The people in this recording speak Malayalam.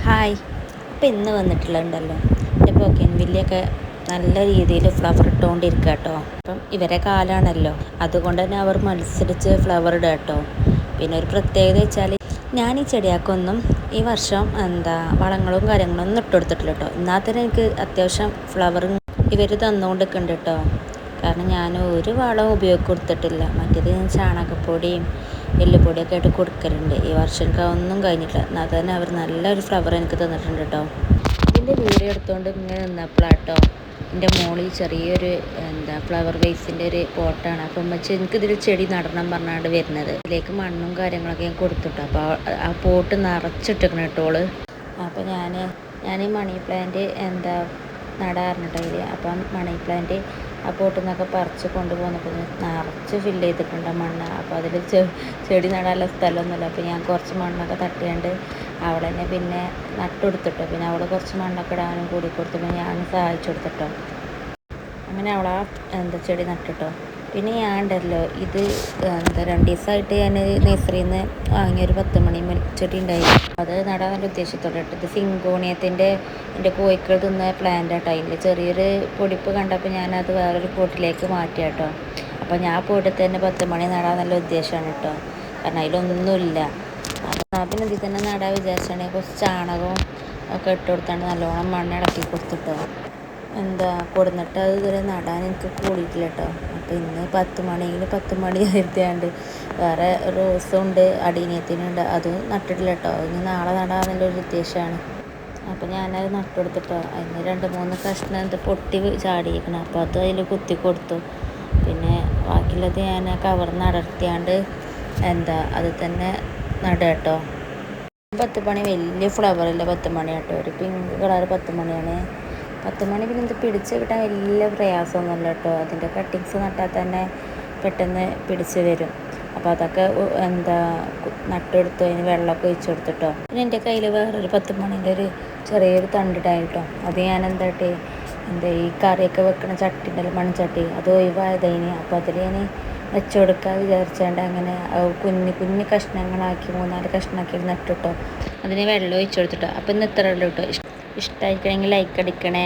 ഹായ്. അപ്പോൾ ഇന്ന് വന്നിട്ടുള്ളതുണ്ടല്ലോ എൻ്റെ ബൊഗെയിൻവില്ലയൊക്കെ നല്ല രീതിയിൽ ഫ്ലവർ ഇട്ടുകൊണ്ടിരിക്കുക കേട്ടോ. അപ്പം ഇവരെ കാലാണല്ലോ, അതുകൊണ്ട് തന്നെ അവർ മത്സരിച്ച് ഫ്ലവർ ഇടുക കേട്ടോ. പിന്നെ ഒരു പ്രത്യേകത വെച്ചാൽ ഞാൻ ഈ ചെടിയാക്കൊന്നും ഈ വർഷം വളങ്ങളും കാര്യങ്ങളും ഒന്നും ഇട്ട് കൊടുത്തിട്ടില്ല കേട്ടോ. എന്നാൽ തന്നെ എനിക്ക് അത്യാവശ്യം ഫ്ലവർ ഇവർ തന്നുകൊണ്ടിരിക്കുന്നുണ്ട് കേട്ടോ. കാരണം ഞാൻ ഒരു വളവും കൊടുത്തിട്ടില്ല. മറ്റേത് ഞാൻ ചാണകപ്പൊടിയും എല്ലുപൊടിയൊക്കെ ആയിട്ട് കൊടുക്കലുണ്ട്. ഈ വർഷം എനിക്ക് ഒന്നും കഴിഞ്ഞിട്ടില്ല. എന്നാൽ തന്നെ അവർ നല്ലൊരു ഫ്ലവർ എനിക്ക് തന്നിട്ടുണ്ട് കേട്ടോ. ഇതിൻ്റെ വീഡിയോ എടുത്തുകൊണ്ട് ഇങ്ങനെ നിന്നപ്പോഴാട്ടോ എൻ്റെ മോളിൽ ചെറിയൊരു ഫ്ലവർ വേസിൻ്റെ ഒരു പോട്ടാണ്. അപ്പം വെച്ച് എനിക്കിതിൽ ചെടി നടണം പറഞ്ഞാണ്ട് വരുന്നത്. ഇതിലേക്ക് മണ്ണും കാര്യങ്ങളൊക്കെ ഞാൻ കൊടുത്തിട്ടു. അപ്പോൾ ആ പോട്ട് നിറച്ചിട്ടിരിക്കണം കേട്ടോള്. അപ്പോൾ ഞാൻ ഈ മണി പ്ലാന്റ് നടാറിഞ്ഞിട്ടില്ല. അപ്പം മണി പ്ലാന്റ് ആ പോട്ടിൽ നിന്നൊക്കെ പറിച്ച് കൊണ്ടുപോകുന്നപ്പോൾ നിറച്ച് ഫില്ല് ചെയ്തിട്ടുണ്ട് മണ്ണ്. അപ്പോൾ അതിൽ ചെടി നടാനുള്ള സ്ഥലമൊന്നുമില്ല. അപ്പോൾ ഞാൻ കുറച്ച് മണ്ണൊക്കെ തട്ടിയാണ്ട് അവളെ തന്നെ പിന്നെ നട്ടുകൊടുത്തിട്ടോ. പിന്നെ അവൾ കുറച്ച് മണ്ണൊക്കെ ഇടാനും കൂടി കൊടുത്തു. പിന്നെ ഞാൻ സഹായിച്ചു കൊടുത്തിട്ടോ. അങ്ങനെ അവളാ ചെടി നട്ടിട്ടോ. പിന്നെ ഞാൻ ഉണ്ടല്ലോ ഇത് 2 ദിവസമായിട്ട് ഞാൻ നഴ്സറിയിൽ നിന്ന് വാങ്ങിയൊരു 10 മണി ചെടി ഉണ്ടായി. അത് നടാനുള്ള ഉദ്ദേശത്തോടെ ഇട്ടത് സിങ്കോണിയത്തിൻ്റെ എൻ്റെ കോഴിക്കൾ തിന്ന പ്ലാന്റ് ആട്ടോ. അതിൻ്റെ ചെറിയൊരു പൊടിപ്പ് കണ്ടപ്പോൾ ഞാനത് വേറൊരു പോട്ടിലേക്ക് മാറ്റി കേട്ടോ. അപ്പോൾ ഞാൻ പോയിട്ട് തന്നെ 10 മണി നടാൻ നല്ല ഉദ്ദേശമാണ് കേട്ടോ. കാരണം അതിലൊന്നുമില്ല. അപ്പോൾ പിന്നെ ഇതിൽ തന്നെ നടാൻ വിചാരിച്ചാണെങ്കിൽ കുറച്ച് ചാണകവും ഒക്കെ ഇട്ട് കൊടുത്താണ്ട് നല്ലോണം മണ്ണ് ഇളക്കി കൊടുത്തിട്ടോ. കൊടുന്നിട്ട് അത് ഇതുവരെ നടാൻ എനിക്ക് കൂടിയിട്ടില്ല കേട്ടോ. അപ്പോൾ ഇന്ന് 10 മണി ആയിരുത്താണ്ട് വേറെ റോസുണ്ട്, അടീനിയത്തിനുണ്ട്, അത് നട്ടിട്ടില്ല കേട്ടോ. ഇനി നാളെ നടാന്നുള്ളൊരു ഉദ്ദേശമാണ്. അപ്പോൾ ഞാനത് നട്ടുകൊടുത്തിട്ടോ. അതിന് 2-3 കഷ്ണം പൊട്ടി ചാടിയിരിക്കണം. അപ്പോൾ അത് അതിൽ കുത്തി കൊടുത്തു. പിന്നെ ബാക്കിയുള്ളത് ഞാൻ കവറിൽ അടർത്തിയാണ്ട് അത് തന്നെ നടുക കേട്ടോ. 10 മണി വലിയ ഫ്ലവറില്ല 10 മണി കേട്ടോ. ഒരു പിങ്ക് കളർ 10 മണിയാണ്. 10 മണി പിന്നെ ഇത് പിടിച്ച് കിട്ടാൻ വലിയ പ്രയാസമൊന്നുമില്ല കേട്ടോ. അതിൻ്റെ കട്ടിങ്സ് നട്ടാൽ തന്നെ പെട്ടെന്ന് പിടിച്ച് വരും. അപ്പോൾ അതൊക്കെ നട്ടെടുത്തു. അതിന് വെള്ളമൊക്കെ ഒഴിച്ചു കൊടുത്തിട്ടോ. പിന്നെ എൻ്റെ കയ്യിൽ വേറൊരു 10 മണീൻ്റെ ഒരു ചെറിയൊരു തണ്ടിട്ടായിട്ടോ. അത് ഞാൻ ഈ കറിയൊക്കെ വെക്കണ ചട്ടി ഉണ്ടല്ലോ, മൺചട്ടി, അത് ഒഴിവായതിന്. അപ്പോൾ അതിൽ ഞാൻ വെച്ച് കൊടുക്കാൻ വിചാരിച്ചാണ്ട് അങ്ങനെ കുഞ്ഞു കഷ്ണങ്ങളാക്കി 3-4 കഷ്ണമാക്കി നട്ടിട്ടോ. അതിന് വെള്ളം ഒഴിച്ചു കൊടുത്തിട്ടോ. അപ്പോൾ ഇന്ന് ഇത്ര ഉള്ളൂ കേട്ടോ. ഇഷ്ടമായിരിക്കണമെങ്കിൽ ലൈക്ക് അടിക്കണേ.